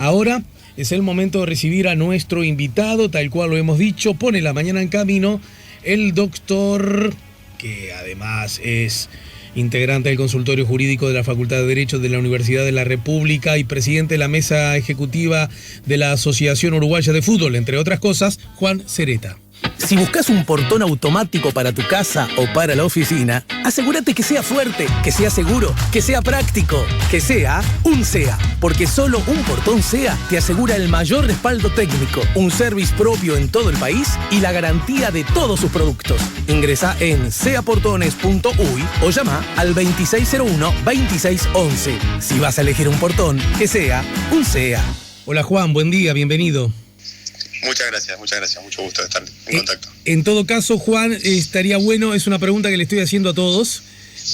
Ahora es el momento de recibir a nuestro invitado, tal cual lo hemos dicho, pone la mañana en camino, el doctor, que además es integrante del consultorio jurídico de la Facultad de Derecho de la Universidad de la República y presidente de la mesa ejecutiva de la Asociación Uruguaya de Fútbol, entre otras cosas, Juan Sereta. Si buscas un portón automático para tu casa o para la oficina, asegúrate que sea fuerte, que sea seguro, que sea práctico, que sea un SEA. Porque solo un portón SEA te asegura el mayor respaldo técnico, un service propio en todo el país y la garantía de todos sus productos. Ingresa en seaportones.uy o llama al 2601-2611. Si vas a elegir un portón, que sea un SEA. Hola Juan, buen día, bienvenido. Muchas gracias, mucho gusto de estar en contacto. En todo caso, Juan, estaría bueno, es una pregunta que le estoy haciendo a todos,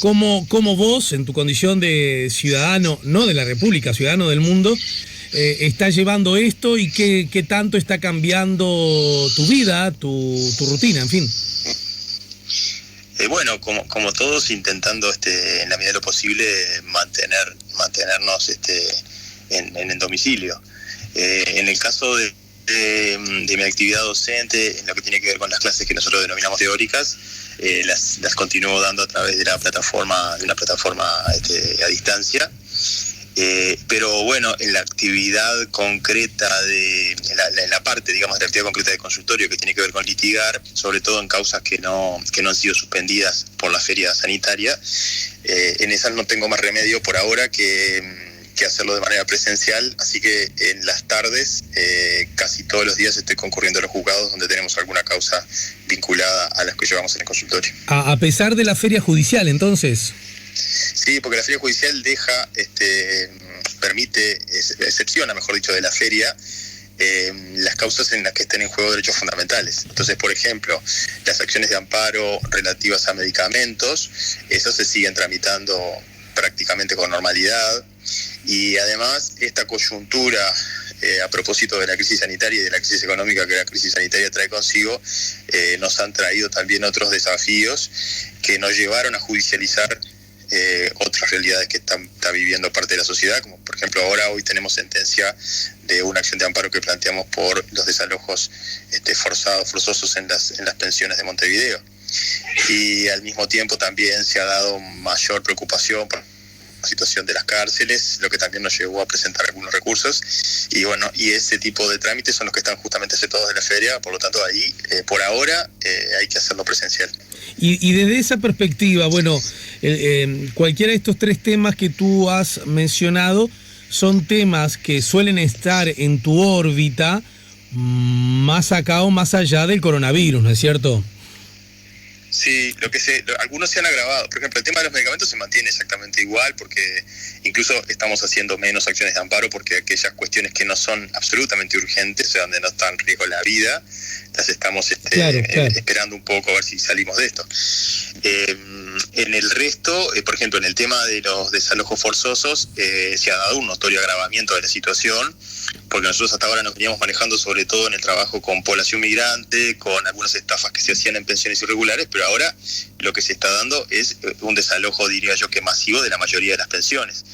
¿cómo vos, en tu condición de ciudadano, no de la República, ciudadano del mundo, estás llevando esto y qué tanto está cambiando tu vida, tu rutina, en fin? Bueno, como todos, intentando en la medida de lo posible mantenernos en el domicilio. En el caso de mi actividad docente, en lo que tiene que ver con las clases que nosotros denominamos teóricas, las continúo dando a través de una plataforma a distancia. Pero bueno, en la actividad concreta en la parte, digamos, de la actividad concreta de consultorio que tiene que ver con litigar, sobre todo en causas que no han sido suspendidas por la feria sanitaria, en esas no tengo más remedio por ahora que hacerlo de manera presencial, así que en las tardes casi todos los días estoy concurriendo a los juzgados donde tenemos alguna causa vinculada a las que llevamos en el consultorio. A pesar de la feria judicial, entonces. Sí, porque la feria judicial excepciona, mejor dicho, de la feria las causas en las que estén en juego derechos fundamentales. Entonces, por ejemplo, las acciones de amparo relativas a medicamentos, esas se siguen tramitando prácticamente con normalidad. Y además, esta coyuntura, a propósito de la crisis sanitaria y de la crisis económica que la crisis sanitaria trae consigo, nos han traído también otros desafíos que nos llevaron a judicializar otras realidades que está viviendo parte de la sociedad, como por ejemplo hoy tenemos sentencia de una acción de amparo que planteamos por los desalojos forzosos en las pensiones de Montevideo. Y al mismo tiempo también se ha dado mayor preocupación por la situación de las cárceles, lo que también nos llevó a presentar algunos recursos, y bueno, y ese tipo de trámites son los que están justamente aceptados de la feria, por lo tanto ahí, por ahora, hay que hacerlo presencial. Y desde esa perspectiva, bueno, cualquiera de estos tres temas que tú has mencionado son temas que suelen estar en tu órbita más acá o más allá del coronavirus, ¿no es cierto? Sí, algunos se han agravado. Por ejemplo, el tema de los medicamentos se mantiene exactamente igual, porque incluso estamos haciendo menos acciones de amparo porque aquellas cuestiones que no son absolutamente urgentes, o sea, donde no está en riesgo la vida, las estamos claro. Esperando un poco a ver si salimos de esto. En el resto, por ejemplo, en el tema de los desalojos forzosos, se ha dado un notorio agravamiento de la situación, porque nosotros hasta ahora nos veníamos manejando sobre todo en el trabajo con población migrante, con algunas estafas que se hacían en pensiones irregulares, pero ahora lo que se está dando es un desalojo, diría yo, que masivo de la mayoría de las pensiones.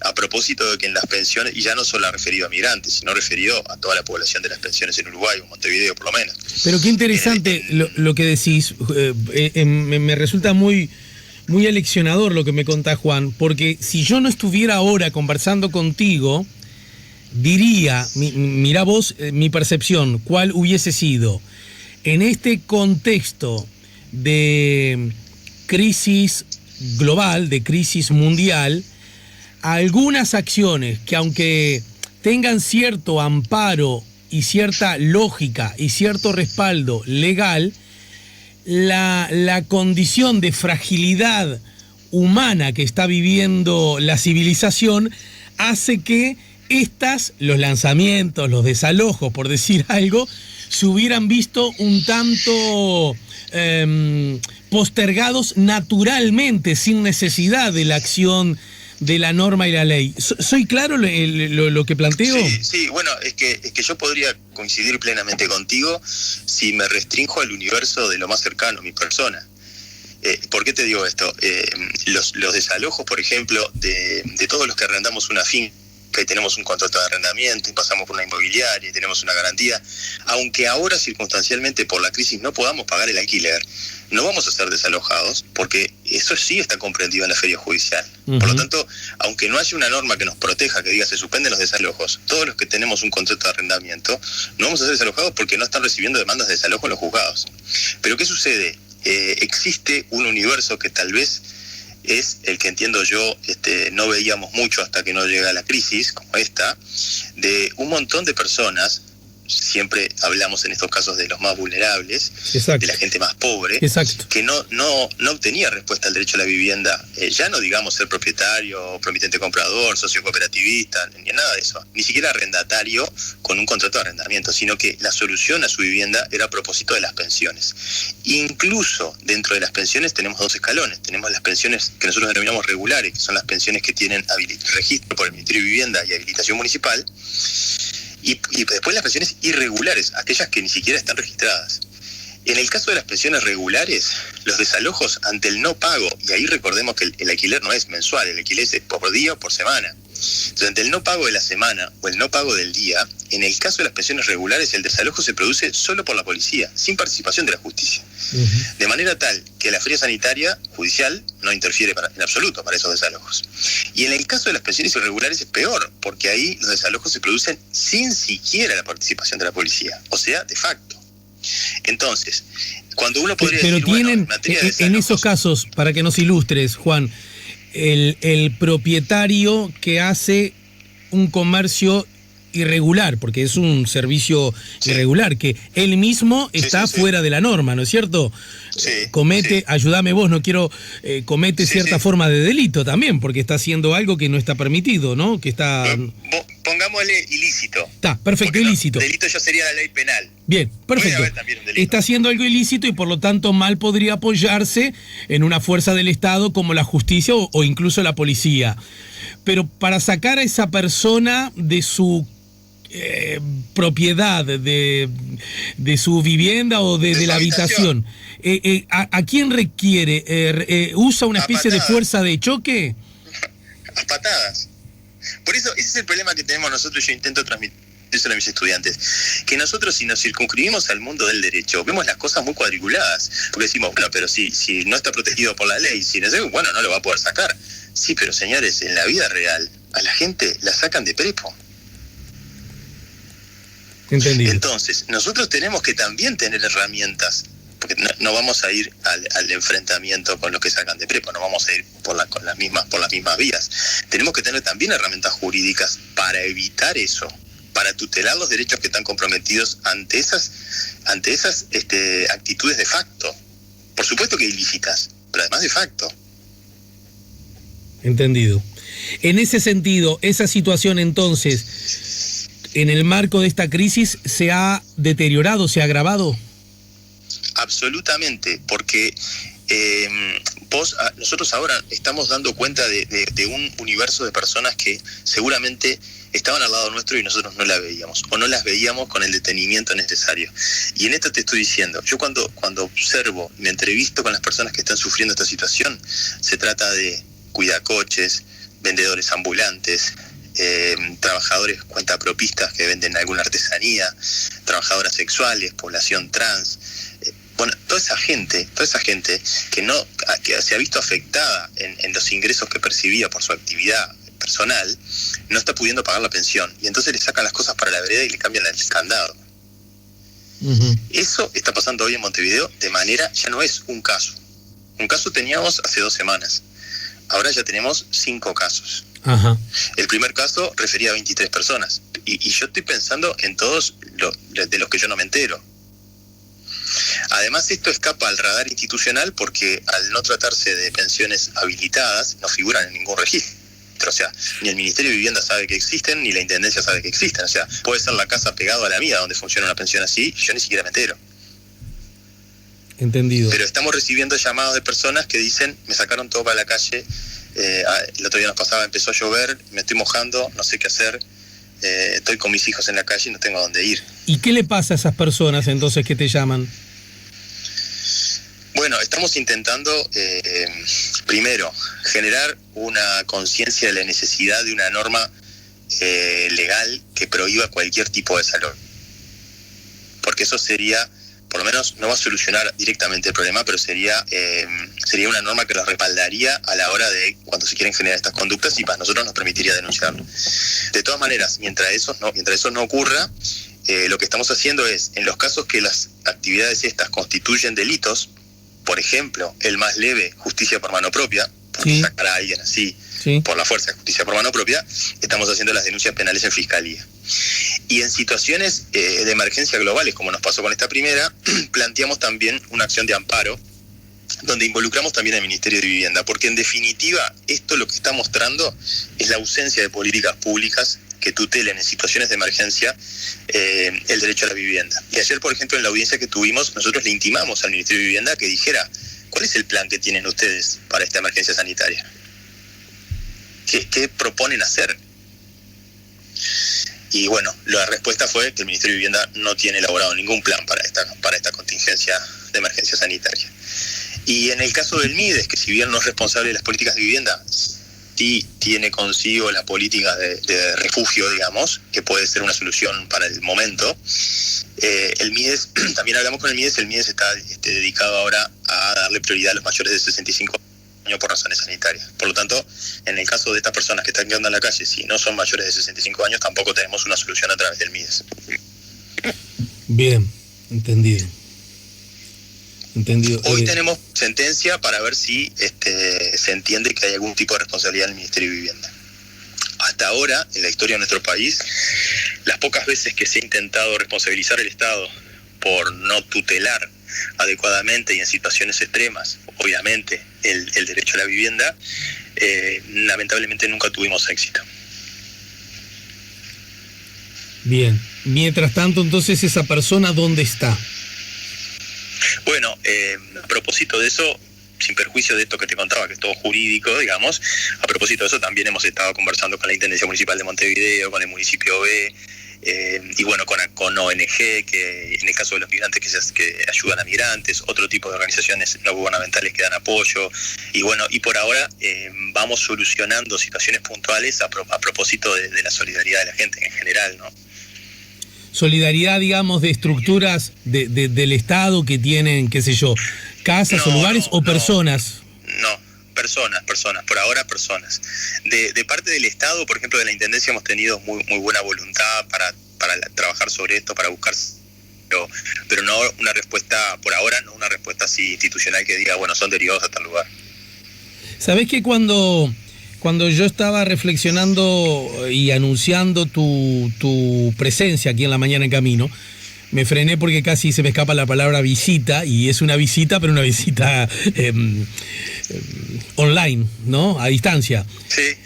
A propósito de que en las pensiones, y ya no solo referido a migrantes, sino referido a toda la población de las pensiones en Uruguay, o en Montevideo por lo menos. Pero qué interesante lo que decís, me resulta muy aleccionador lo que me contás, Juan, porque si yo no estuviera ahora conversando contigo, diría, mirá vos mi percepción, ¿cuál hubiese sido? En este contexto de crisis global, de crisis mundial, algunas acciones que aunque tengan cierto amparo y cierta lógica y cierto respaldo legal, la condición de fragilidad humana que está viviendo la civilización hace que los lanzamientos, los desalojos, por decir algo, se hubieran visto un tanto postergados naturalmente, sin necesidad de la acción de la norma y la ley. ¿Soy claro lo que planteo? Sí, bueno, es que yo podría coincidir plenamente contigo si me restrinjo al universo de lo más cercano, mi persona. ¿Por qué te digo esto? Los desalojos, por ejemplo, de todos los que arrendamos una finca hipoteca y tenemos un contrato de arrendamiento y pasamos por una inmobiliaria y tenemos una garantía, aunque ahora circunstancialmente por la crisis no podamos pagar el alquiler, no vamos a ser desalojados porque eso sí está comprendido en la feria judicial. Por lo tanto, aunque no haya una norma que nos proteja, que diga se suspenden los desalojos, todos los que tenemos un contrato de arrendamiento no vamos a ser desalojados porque no están recibiendo demandas de desalojo en los juzgados. Pero ¿qué sucede? Existe un universo que tal vez es el que entiendo yo no veíamos mucho hasta que no llega la crisis como esta, de un montón de personas. Siempre hablamos en estos casos de los más vulnerables, exacto, de la gente más pobre, exacto, que no obtenía respuesta al derecho a la vivienda, ya no digamos ser propietario, promitente comprador, socio cooperativista, ni nada de eso, ni siquiera arrendatario con un contrato de arrendamiento, sino que la solución a su vivienda era a propósito de las pensiones. Incluso dentro de las pensiones tenemos dos escalones, tenemos las pensiones que nosotros denominamos regulares, que son las pensiones que tienen registro por el Ministerio de Vivienda y habilitación municipal, y después las pensiones irregulares, aquellas que ni siquiera están registradas. En el caso de las pensiones regulares, los desalojos ante el no pago, y ahí recordemos que el alquiler no es mensual, el alquiler es por día o por semana. Entonces, ante el no pago de la semana o el no pago del día, en el caso de las pensiones regulares, el desalojo se produce solo por la policía, sin participación de la justicia. De manera tal que la feria sanitaria judicial no interfiere en absoluto para esos desalojos. Y en el caso de las pensiones irregulares es peor, porque ahí los desalojos se producen sin siquiera la participación de la policía, o sea, de facto. Entonces, cuando uno podría pero decir, tienen, bueno, en en esos casos, para que nos ilustres, Juan, el propietario que hace un comercio irregular, porque es un servicio irregular, que él mismo está fuera de la norma, ¿no es cierto? Comete, ayúdame vos, no quiero, comete cierta forma de delito también, porque está haciendo algo que no está permitido, ¿no? Que está... Pongámosle ilícito. Está, perfecto, ilícito. Delito ya sería la ley penal. Bien, perfecto. Está haciendo algo ilícito y por lo tanto mal podría apoyarse en una fuerza del Estado como la justicia o incluso la policía. Pero para sacar a esa persona de su propiedad, de su vivienda o de la habitación, ¿a quién requiere? ¿Usa una especie de fuerza de choque? A patadas. Por eso, ese es el problema que tenemos nosotros. Yo intento transmitir eso a mis estudiantes, que nosotros, si nos circunscribimos al mundo del derecho, vemos las cosas muy cuadriculadas, porque decimos, bueno, pero si no está protegido por la ley, si no sé, bueno, no lo va a poder sacar. Sí, pero señores, en la vida real a la gente la sacan de prepo. Entendido. Entonces, nosotros tenemos que también tener herramientas, porque no vamos a ir al enfrentamiento con los que sacan de prepo, no vamos a ir por las mismas vías. Tenemos que tener también herramientas jurídicas para evitar eso, para tutelar los derechos que están comprometidos ante esas actitudes de facto. Por supuesto que ilícitas, pero además de facto. Entendido. En ese sentido, esa situación entonces, en el marco de esta crisis, ¿se ha deteriorado, se ha agravado? Absolutamente, porque nosotros ahora estamos dando cuenta de un universo de personas que seguramente estaban al lado nuestro y nosotros no las veíamos, o no las veíamos con el detenimiento necesario. Y en esto te estoy diciendo, yo cuando observo, me entrevisto con las personas que están sufriendo esta situación, se trata de cuidacoches, vendedores ambulantes, trabajadores cuentapropistas que venden alguna artesanía, trabajadoras sexuales, población trans, bueno, toda esa gente que se ha visto afectada en los ingresos que percibía por su actividad personal, no está pudiendo pagar la pensión, y entonces le sacan las cosas para la vereda y le cambian el candado. Eso está pasando hoy en Montevideo de manera, ya no es un caso. Un caso teníamos hace 2 semanas. Ahora ya tenemos 5 casos. Ajá. El primer caso refería a 23 personas. Y yo estoy pensando en todos de los que yo no me entero. Además, esto escapa al radar institucional porque al no tratarse de pensiones habilitadas, no figuran en ningún registro. O sea, ni el Ministerio de Vivienda sabe que existen, ni la Intendencia sabe que existen. O sea, puede ser la casa pegada a la mía donde funciona una pensión así, y yo ni siquiera me entero. Entendido. Pero estamos recibiendo llamados de personas que dicen, me sacaron todo para la calle, el otro día nos pasaba, empezó a llover, me estoy mojando, no sé qué hacer, estoy con mis hijos en la calle y no tengo a dónde ir. ¿Y qué le pasa a esas personas entonces que te llaman? Bueno, estamos intentando, primero, generar una conciencia de la necesidad de una norma legal que prohíba cualquier tipo de desalojo. Porque eso sería, por lo menos no va a solucionar directamente el problema, pero sería una norma que lo respaldaría a la hora de cuando se quieren generar estas conductas y para nosotros nos permitiría denunciarlo. De todas maneras, mientras eso no ocurra, lo que estamos haciendo es, en los casos que las actividades estas constituyen delitos, por ejemplo, el más leve, justicia por mano propia, porque sacar a alguien así por la fuerza de justicia por mano propia, estamos haciendo las denuncias penales en fiscalía. Y en situaciones de emergencia globales, como nos pasó con esta primera, planteamos también una acción de amparo, donde involucramos también al Ministerio de Vivienda, porque en definitiva esto lo que está mostrando es la ausencia de políticas públicas que tutelen en situaciones de emergencia el derecho a la vivienda. Y ayer, por ejemplo, en la audiencia que tuvimos, nosotros le intimamos al Ministerio de Vivienda que dijera, ¿cuál es el plan que tienen ustedes para esta emergencia sanitaria? ¿Qué proponen hacer? Y bueno, la respuesta fue que el Ministerio de Vivienda no tiene elaborado ningún plan para esta contingencia de emergencia sanitaria. Y en el caso del MIDES, que si bien no es responsable de las políticas de vivienda, sí tiene consigo la política de refugio, digamos, que puede ser una solución para el momento. El MIDES, también hablamos con el MIDES está dedicado ahora a darle prioridad a los mayores de 65 años por razones sanitarias. Por lo tanto, en el caso de estas personas que están quedando en la calle, si no son mayores de 65 años, tampoco tenemos una solución a través del MIDES. Bien, entendido. Hoy tenemos sentencia para ver si se entiende que hay algún tipo de responsabilidad del Ministerio de Vivienda. Hasta ahora, en la historia de nuestro país, las pocas veces que se ha intentado responsabilizar al Estado por no tutelar adecuadamente y en situaciones extremas, obviamente, el derecho a la vivienda, lamentablemente nunca tuvimos éxito. Bien, mientras tanto, entonces, ¿esa persona dónde está? Bueno, a propósito de eso, sin perjuicio de esto que te contaba, que es todo jurídico, digamos, a propósito de eso también hemos estado conversando con la Intendencia Municipal de Montevideo, con el municipio B, y bueno, con ONG, que en el caso de los migrantes que ayudan a migrantes, otro tipo de organizaciones no gubernamentales que dan apoyo, y bueno, y por ahora vamos solucionando situaciones puntuales a propósito de la solidaridad de la gente en general, ¿no? Solidaridad, digamos, de estructuras del Estado que tienen, qué sé yo, casas o lugares o personas. No, personas, por ahora personas. De parte del Estado, por ejemplo, de la Intendencia hemos tenido muy buena voluntad para trabajar sobre esto, para buscar, pero no una respuesta, por ahora, no una respuesta así institucional que diga, bueno, son derivados a tal lugar. ¿Sabés que cuando yo estaba reflexionando y anunciando tu presencia aquí en La Mañana en Camino, me frené porque casi se me escapa la palabra visita, y es una visita, pero una visita online, ¿no? A distancia. Sí.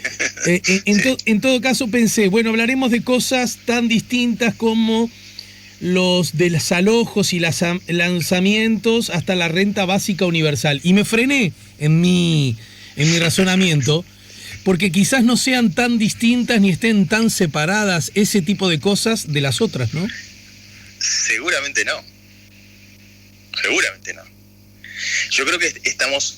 En todo caso pensé, bueno, hablaremos de cosas tan distintas como los desalojos y lanzamientos hasta la renta básica universal. Y me frené en mi razonamiento, porque quizás no sean tan distintas ni estén tan separadas ese tipo de cosas de las otras, ¿no? Seguramente no. Yo creo que estamos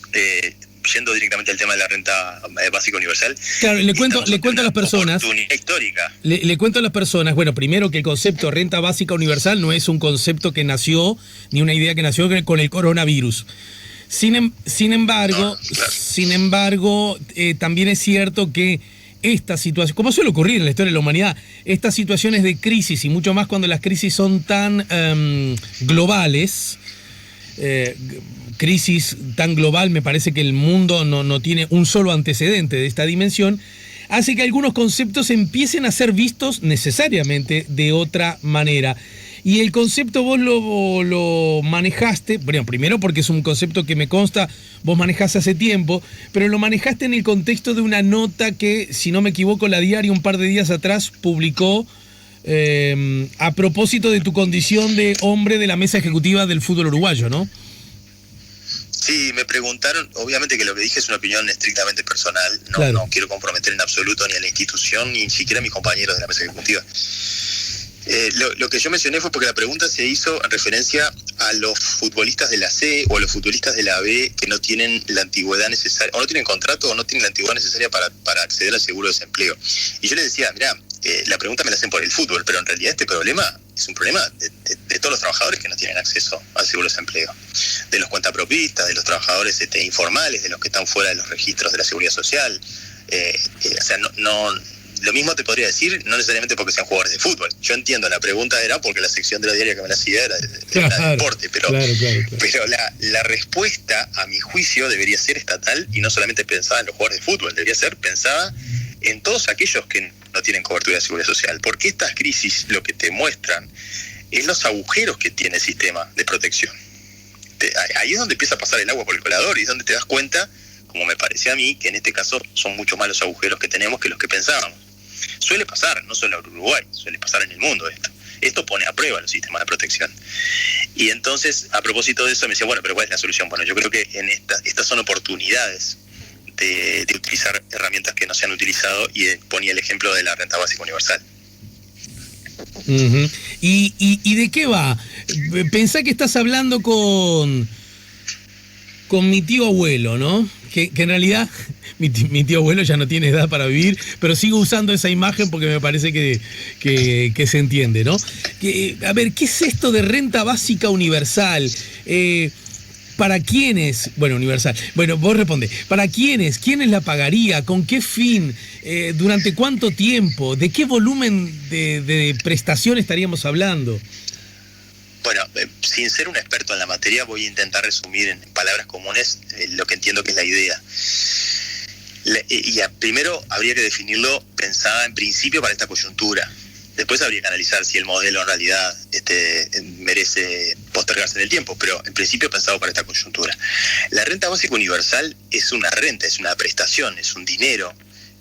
yendo directamente al tema de la renta básica universal. Claro, le cuento a las personas. Oportunidad histórica. Le cuento a las personas, bueno, primero que el concepto renta básica universal no es un concepto que nació, ni una idea que nació con el coronavirus. Sin embargo, también es cierto que esta situación, como suele ocurrir en la historia de la humanidad, estas situaciones de crisis, y mucho más cuando las crisis son tan globales, crisis tan global, me parece que el mundo no tiene un solo antecedente de esta dimensión, hace que algunos conceptos empiecen a ser vistos necesariamente de otra manera. Y el concepto vos lo manejaste, bueno, primero porque es un concepto que me consta, vos manejás hace tiempo, pero lo manejaste en el contexto de una nota que, si no me equivoco, La Diaria un par de días atrás publicó a propósito de tu condición de hombre de la mesa ejecutiva del fútbol uruguayo, ¿no? Sí, me preguntaron, obviamente que lo que dije es una opinión estrictamente personal, no quiero comprometer en absoluto ni a la institución, ni siquiera a mis compañeros de la mesa ejecutiva. Lo que yo mencioné fue porque la pregunta se hizo en referencia a los futbolistas de la C o a los futbolistas de la B que no tienen la antigüedad necesaria, o no tienen contrato o no tienen la antigüedad necesaria para acceder al seguro de desempleo. Y yo les decía, mirá, la pregunta me la hacen por el fútbol, pero en realidad este problema es un problema de todos los trabajadores que no tienen acceso al seguro de desempleo, de los cuentapropistas, de los trabajadores informales, de los que están fuera de los registros de la seguridad social. O sea, lo mismo te podría decir, no necesariamente porque sean jugadores de fútbol. Yo entiendo, la pregunta era porque la sección de la diaria que me la hacía era de deporte, pero la respuesta, a mi juicio, debería ser estatal y no solamente pensada en los jugadores de fútbol, debería ser pensada en todos aquellos que no tienen cobertura de seguridad social. Porque estas crisis lo que te muestran es los agujeros que tiene el sistema de protección. Ahí es donde empieza a pasar el agua por el colador y es donde te das cuenta, como me parece a mí, que en este caso son mucho más los agujeros que tenemos que los que pensábamos. Suele pasar, no solo en Uruguay, suele pasar en el mundo esto. Esto pone a prueba los sistemas de protección. Y entonces, a propósito de eso, me decía, bueno, pero ¿cuál es la solución? Bueno, yo creo que en estas son oportunidades de utilizar herramientas que no se han utilizado y ponía el ejemplo de la renta básica universal. Uh-huh. ¿Y de qué va? Pensá que estás hablando con mi tío abuelo, ¿no? Que en realidad mi tío abuelo ya no tiene edad para vivir, pero sigo usando esa imagen porque me parece que se entiende, ¿no? A ver, ¿qué es esto de renta básica universal? ¿Para quiénes? Bueno, universal. Bueno, vos responde. ¿Para quiénes? ¿Quiénes la pagaría? ¿Con qué fin? ¿Durante cuánto tiempo? ¿De qué volumen de prestación estaríamos hablando? Bueno, sin ser un experto en la materia, voy a intentar resumir en palabras comunes lo que entiendo que es la idea. Primero habría que definirlo pensada en principio para esta coyuntura. Después habría que analizar si el modelo en realidad merece postergarse en el tiempo, pero en principio pensado para esta coyuntura. La renta básica universal es una renta, es una prestación, es un dinero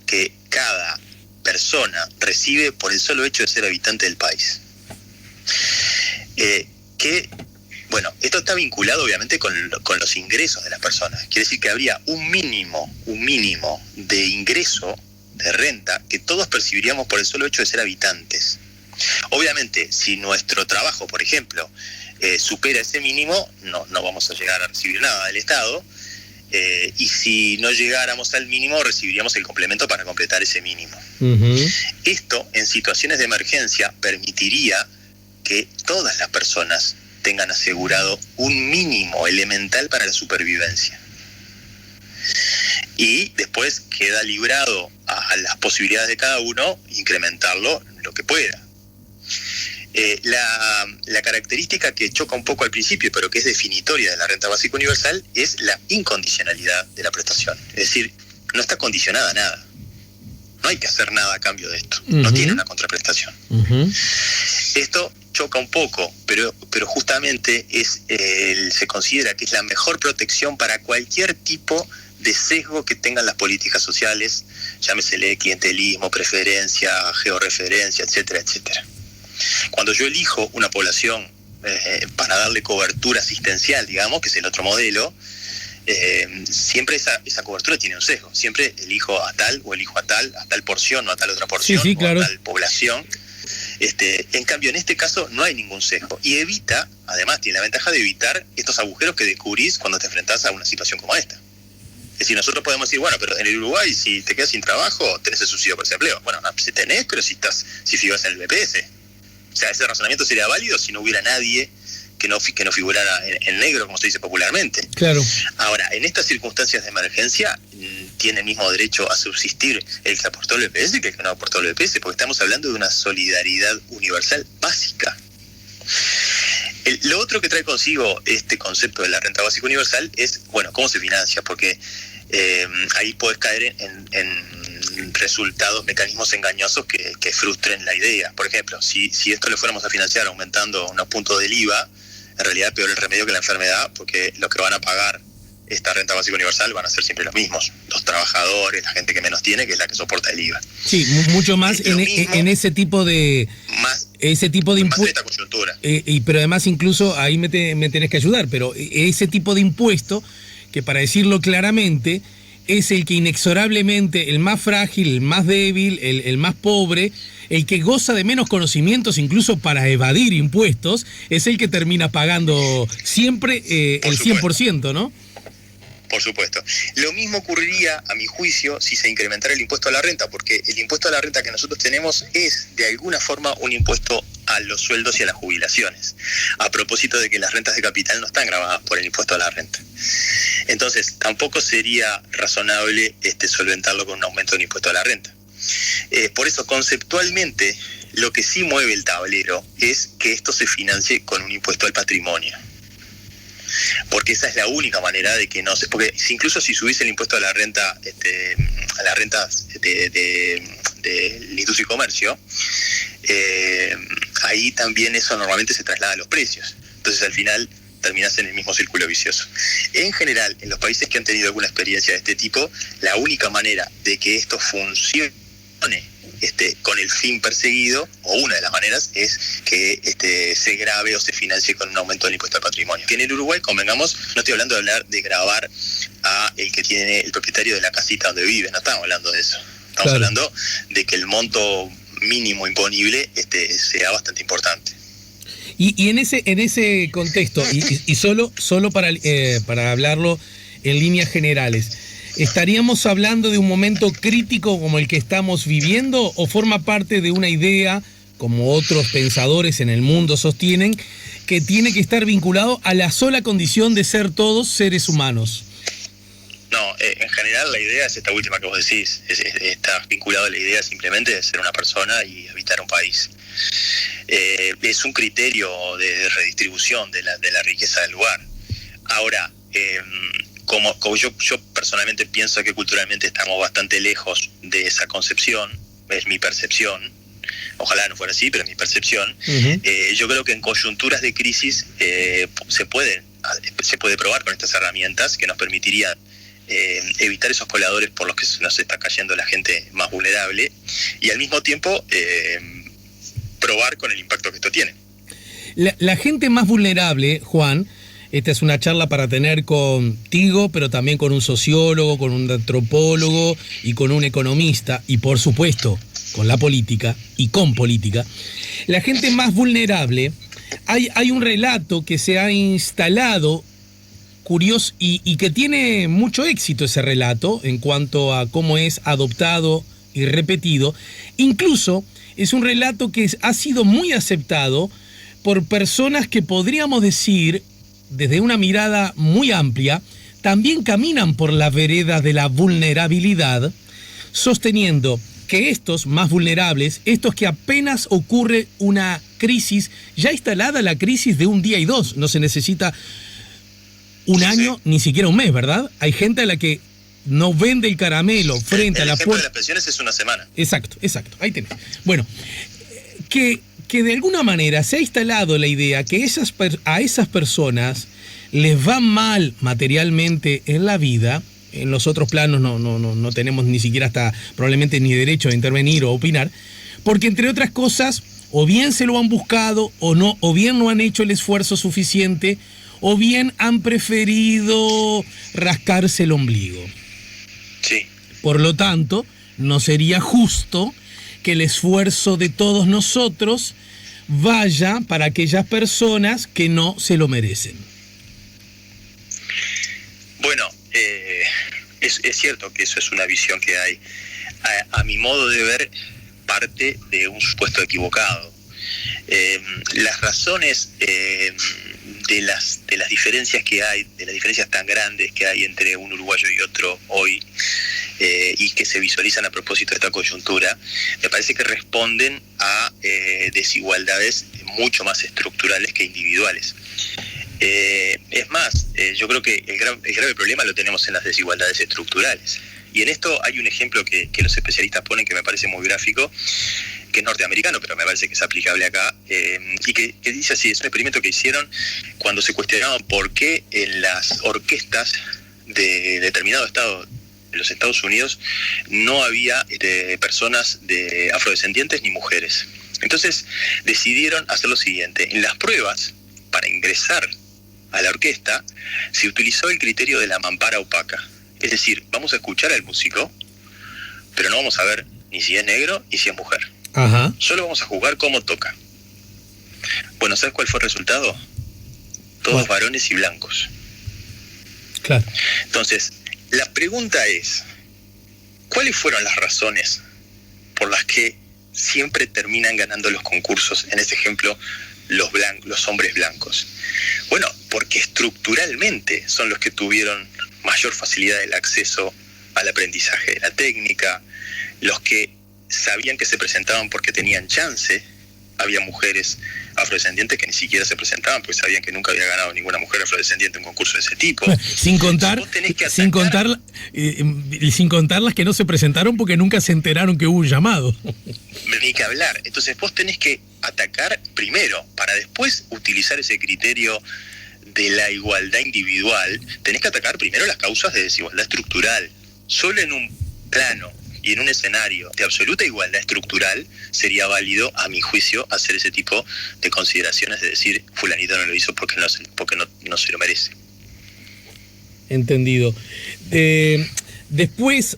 que cada persona recibe por el solo hecho de ser habitante del país. Bueno, esto está vinculado obviamente con los ingresos de las personas. Quiere decir que habría un mínimo de ingreso de renta que todos percibiríamos por el solo hecho de ser habitantes. Obviamente, si nuestro trabajo, por ejemplo, supera ese mínimo, no vamos a llegar a recibir nada del Estado, y si no llegáramos al mínimo, recibiríamos el complemento para completar ese mínimo. Uh-huh. Esto, en situaciones de emergencia, permitiría que todas las personas tengan asegurado un mínimo elemental para la supervivencia. Y después queda librado a las posibilidades de cada uno incrementarlo lo que pueda. La característica que choca un poco al principio, pero que es definitoria de la renta básica universal, es la incondicionalidad de la prestación. Es decir, no está condicionada a nada. No hay que hacer nada a cambio de esto. Uh-huh. No tiene una contraprestación. Uh-huh. Esto choca un poco, pero justamente se considera que es la mejor protección para cualquier tipo de sesgo que tengan las políticas sociales, llámesele clientelismo, preferencia, georreferencia, etcétera, etcétera. Cuando yo elijo una población para darle cobertura asistencial, digamos, que es el otro modelo, siempre esa cobertura tiene un sesgo. Siempre elijo a tal o elijo a tal porción, no a tal otra porción, sí, claro, o a tal población. En cambio, en este caso no hay ningún sesgo. Y además tiene la ventaja de evitar estos agujeros que descubrís cuando te enfrentás a una situación como esta. Es decir, nosotros podemos decir, bueno, pero en el Uruguay, si te quedas sin trabajo, tenés el subsidio por desempleo. Bueno, no, si tenés, pero si figuras en el BPS. O sea, ese razonamiento sería válido si no hubiera nadie que no figurara en negro, como se dice popularmente. Claro. Ahora, en estas circunstancias de emergencia, tiene el mismo derecho a subsistir el que aportó el BPS que el que no aportó el BPS, porque estamos hablando de una solidaridad universal básica. Lo otro que trae consigo este concepto de la renta básica universal es, bueno, cómo se financia, porque ahí podés caer en resultados, mecanismos engañosos que frustren la idea. Por ejemplo, si esto lo fuéramos a financiar aumentando unos puntos del IVA, en realidad peor el remedio que la enfermedad, porque lo que van a pagar esta renta básica universal van a ser siempre los mismos, los trabajadores, la gente que menos tiene, que es la que soporta el IVA. Sí, mucho más en ese tipo de impuestos. Más de esta coyuntura. Pero además incluso ahí me tenés que ayudar, pero ese tipo de impuesto, que para decirlo claramente, es el que inexorablemente, el más frágil, el más débil, el más pobre, el que goza de menos conocimientos incluso para evadir impuestos, es el que termina pagando siempre el 100%, ¿no? Por supuesto. Lo mismo ocurriría, a mi juicio, si se incrementara el impuesto a la renta, porque el impuesto a la renta que nosotros tenemos es, de alguna forma, un impuesto a los sueldos y a las jubilaciones, a propósito de que las rentas de capital no están gravadas por el impuesto a la renta. Entonces, tampoco sería razonable solventarlo con un aumento del impuesto a la renta. Por eso, conceptualmente, lo que sí mueve el tablero es que esto se financie con un impuesto al patrimonio. Porque esa es la única manera de que no se... Porque incluso si subiese el impuesto a la renta, a las rentas de industria y comercio, ahí también eso normalmente se traslada a los precios. Entonces al final terminás en el mismo círculo vicioso. En general, en los países que han tenido alguna experiencia de este tipo, la única manera de que esto funcione con el fin perseguido, o una de las maneras, es que se grave o se financie con un aumento del impuesto al patrimonio. Que en el Uruguay, convengamos, no estoy hablando de hablar de gravar a el que tiene el propietario de la casita donde vive, no estamos hablando de eso. Estamos hablando de que el monto mínimo imponible sea bastante importante. Y en ese contexto, y solo para hablarlo en líneas generales, ¿estaríamos hablando de un momento crítico como el que estamos viviendo o forma parte de una idea, como otros pensadores en el mundo sostienen, que tiene que estar vinculado a la sola condición de ser todos seres humanos? No, en general la idea es esta última que vos decís, está vinculado a la idea simplemente de ser una persona y habitar un país. Es un criterio de redistribución de la riqueza del lugar. Ahora, como yo personalmente pienso que culturalmente estamos bastante lejos de esa concepción, es mi percepción, ojalá no fuera así, pero es mi percepción. Yo creo que en coyunturas de crisis se puede probar con estas herramientas que nos permitirían evitar esos coladores por los que nos está cayendo la gente más vulnerable y al mismo tiempo probar con el impacto que esto tiene. La gente más vulnerable, Juan, esta es una charla para tener contigo, pero también con un sociólogo, con un antropólogo y con un economista, y por supuesto con la política y con política. La gente más vulnerable, hay un relato que se ha instalado curioso y que tiene mucho éxito ese relato en cuanto a cómo es adoptado y repetido. Incluso es un relato que ha sido muy aceptado por personas que podríamos decir, desde una mirada muy amplia, también caminan por la vereda de la vulnerabilidad, sosteniendo que estos más vulnerables, estos que apenas ocurre una crisis, ya instalada la crisis de un día y dos, no se necesita un año, ni siquiera un mes, ¿verdad? Hay gente a la que no vende el caramelo frente a la puerta. El ejemplo de las pensiones es una semana. Exacto, ahí tenés. Bueno, que de alguna manera se ha instalado la idea que a esas personas les va mal materialmente en la vida, en los otros planos no tenemos ni siquiera hasta probablemente ni derecho a intervenir o opinar, porque entre otras cosas, o bien se lo han buscado o bien no han hecho el esfuerzo suficiente, o bien han preferido rascarse el ombligo. Sí. Por lo tanto, no sería justo que el esfuerzo de todos nosotros vaya para aquellas personas que no se lo merecen. Bueno, es cierto que eso es una visión que hay. A mi modo de ver, parte de un supuesto equivocado. Las razones de las diferencias que hay, de las diferencias tan grandes que hay entre un uruguayo y otro hoy, y que se visualizan a propósito de esta coyuntura, me parece que responden a desigualdades mucho más estructurales que individuales. Es más, yo creo que el grave problema lo tenemos en las desigualdades estructurales. Y en esto hay un ejemplo que los especialistas ponen que me parece muy gráfico, que es norteamericano, pero me parece que es aplicable acá, y que dice así: es un experimento que hicieron cuando se cuestionaban por qué en las orquestas de determinado estado en los Estados Unidos no había personas de afrodescendientes ni mujeres. Entonces decidieron hacer lo siguiente: en las pruebas para ingresar a la orquesta se utilizó el criterio de la mampara opaca. Es decir, vamos a escuchar al músico, pero no vamos a ver ni si es negro ni si es mujer. Ajá. Solo vamos a jugar cómo toca. Bueno, ¿sabes cuál fue el resultado? Todos varones y blancos. Claro. Entonces, la pregunta es, ¿cuáles fueron las razones por las que siempre terminan ganando los concursos, en ese ejemplo, los hombres blancos? Bueno, porque estructuralmente son los que tuvieron mayor facilidad del acceso al aprendizaje de la técnica, los que sabían que se presentaban porque tenían chance. Había mujeres afrodescendientes que ni siquiera se presentaban porque sabían que nunca había ganado ninguna mujer afrodescendiente en un concurso de ese tipo. Sin contar las que no se presentaron porque nunca se enteraron que hubo un llamado. Ni que hablar. Entonces vos tenés que atacar primero, para después utilizar ese criterio de la igualdad individual, tenés que atacar primero las causas de desigualdad estructural. Solo en un plano y en un escenario de absoluta igualdad estructural sería válido, a mi juicio, hacer ese tipo de consideraciones de decir, fulanito no lo hizo porque no se lo merece. Entendido. Después,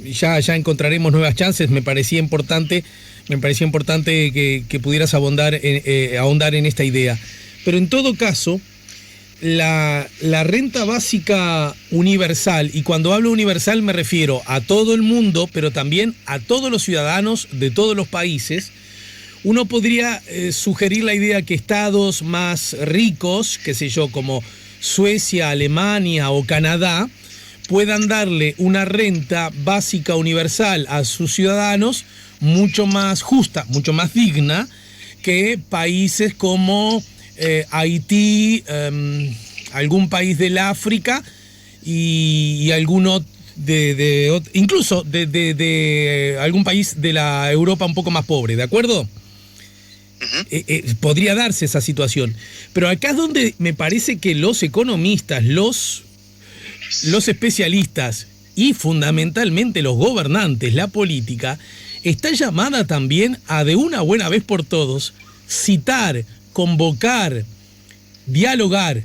ya encontraremos nuevas chances. Me parecía importante que pudieras ahondar en esta idea. Pero en todo caso, la renta básica universal, y cuando hablo universal me refiero a todo el mundo, pero también a todos los ciudadanos de todos los países, uno podría sugerir la idea que estados más ricos, qué sé yo, como Suecia, Alemania o Canadá, puedan darle una renta básica universal a sus ciudadanos mucho más justa, mucho más digna que países como Haití, algún país del África y alguno incluso de algún país de la Europa un poco más pobre, ¿de acuerdo? Podría darse esa situación. Pero acá es donde me parece que los economistas, los especialistas y fundamentalmente los gobernantes, la política, está llamada también a de una buena vez por todos citar, convocar, dialogar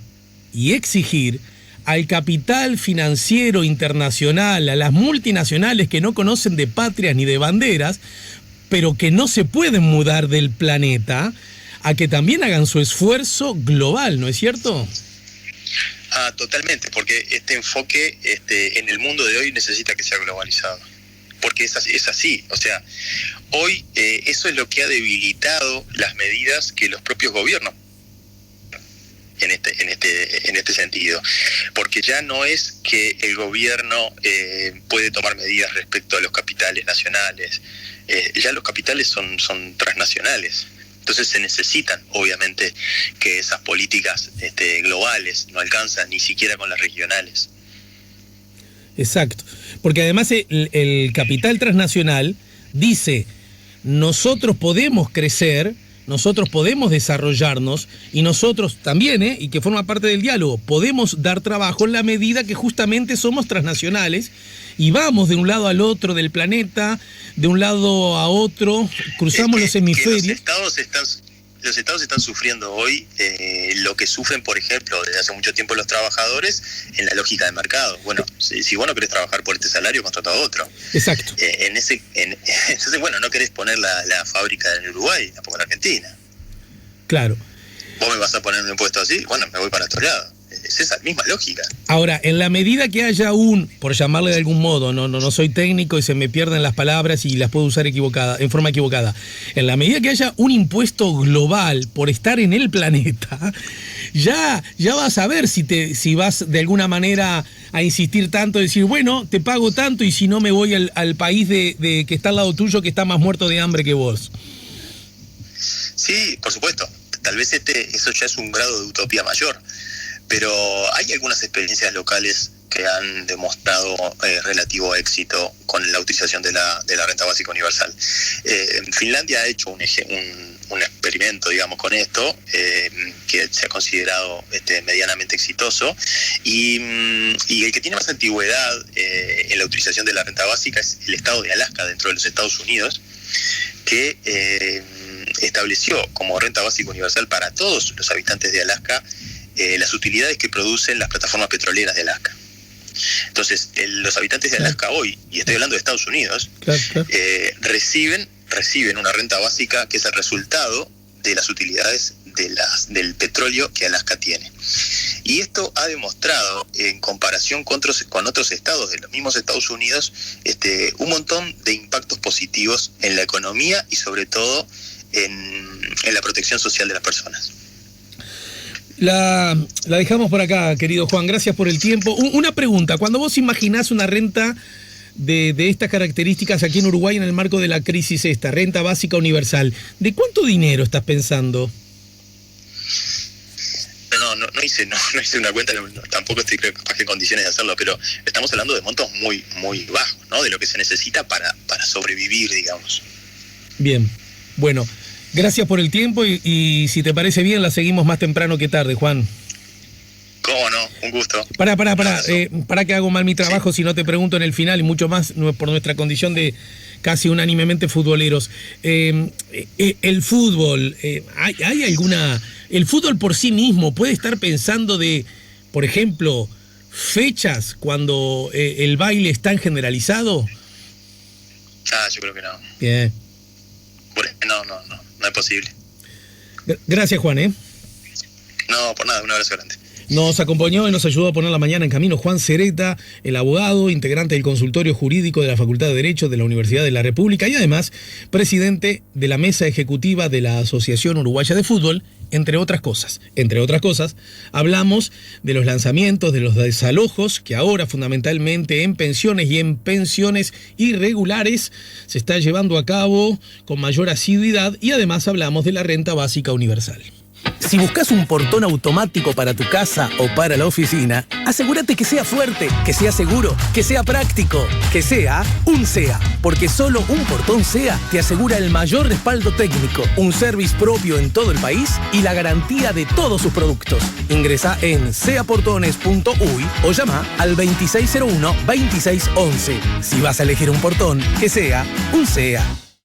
y exigir al capital financiero internacional, a las multinacionales que no conocen de patrias ni de banderas, pero que no se pueden mudar del planeta, a que también hagan su esfuerzo global, ¿no es cierto? Totalmente, porque este enfoque en el mundo de hoy necesita que sea globalizado. Porque es así, o sea, hoy eso es lo que ha debilitado las medidas que los propios gobiernos en este sentido, porque ya no es que el gobierno puede tomar medidas respecto a los capitales nacionales, ya los capitales son transnacionales. Entonces se necesitan, obviamente, que esas políticas globales no alcanzan ni siquiera con las regionales. Exacto, porque además el capital transnacional dice, nosotros podemos crecer, nosotros podemos desarrollarnos y nosotros también, y que forma parte del diálogo, podemos dar trabajo en la medida que justamente somos transnacionales y vamos de un lado al otro del planeta, de un lado a otro, cruzamos los hemisferios. Los estados están sufriendo hoy lo que sufren, por ejemplo, desde hace mucho tiempo los trabajadores en la lógica de mercado. Bueno, si vos no querés trabajar por este salario, contrata a otro. Exacto. Entonces, bueno, no querés poner la fábrica en Uruguay, la pongo en Argentina. Claro. ¿Vos me vas a poner un impuesto así? Bueno, me voy para otro lado. Es esa misma lógica. Ahora, en la medida que haya por llamarle de algún modo, no soy técnico y se me pierden las palabras y las puedo usar en forma equivocada. En la medida que haya un impuesto global por estar en el planeta, ya vas a ver si vas de alguna manera a insistir tanto, decir, bueno, te pago tanto y si no me voy al país de que está al lado tuyo que está más muerto de hambre que vos. Sí, por supuesto. Tal vez eso ya es un grado de utopía mayor. Pero hay algunas experiencias locales que han demostrado relativo éxito con la utilización de la renta básica universal. Finlandia ha hecho un experimento, digamos, con esto, que se ha considerado medianamente exitoso, y el que tiene más antigüedad en la utilización de la renta básica es el estado de Alaska, dentro de los Estados Unidos, que estableció como renta básica universal para todos los habitantes de Alaska las utilidades que producen las plataformas petroleras de Alaska. Entonces, los habitantes de Alaska hoy, y estoy hablando de Estados Unidos, reciben una renta básica que es el resultado de las utilidades del petróleo que Alaska tiene. Y esto ha demostrado, en comparación con otros estados de los mismos Estados Unidos, un montón de impactos positivos en la economía y sobre todo en la protección social de las personas. La dejamos por acá, querido Juan, gracias por el tiempo. Una pregunta, cuando vos imaginás una renta de estas características aquí en Uruguay en el marco de la crisis renta básica universal, ¿de cuánto dinero estás pensando? No hice una cuenta, tampoco estoy capaz que en condiciones de hacerlo, pero estamos hablando de montos muy, muy bajos, ¿no? De lo que se necesita para sobrevivir, digamos. Bien, bueno, gracias por el tiempo y si te parece bien la seguimos más temprano que tarde, Juan. ¿Cómo no? Un gusto. Para que hago mal mi trabajo si no te pregunto en el final y mucho más por nuestra condición de casi unánimemente futboleros. El fútbol, ¿hay alguna... El fútbol por sí mismo puede estar pensando de, por ejemplo, fechas cuando el baile es tan generalizado? Yo creo que no. Bien. No es posible. Gracias, Juan, No, por nada, un abrazo grande. Nos acompañó y nos ayudó a poner la mañana en camino Juan Sereta, el abogado, integrante del consultorio jurídico de la Facultad de Derecho de la Universidad de la República y además presidente de la mesa ejecutiva de la Asociación Uruguaya de Fútbol, entre otras cosas. Entre otras cosas, hablamos de los lanzamientos, de los desalojos, que ahora fundamentalmente en pensiones y en pensiones irregulares se está llevando a cabo con mayor asiduidad y además hablamos de la renta básica universal. Si buscas un portón automático para tu casa o para la oficina, asegúrate que sea fuerte, que sea seguro, que sea práctico, que sea un SEA. Porque solo un portón SEA te asegura el mayor respaldo técnico, un service propio en todo el país y la garantía de todos sus productos. Ingresa en seaportones.uy o llama al 2601-2611. Si vas a elegir un portón, que sea un SEA.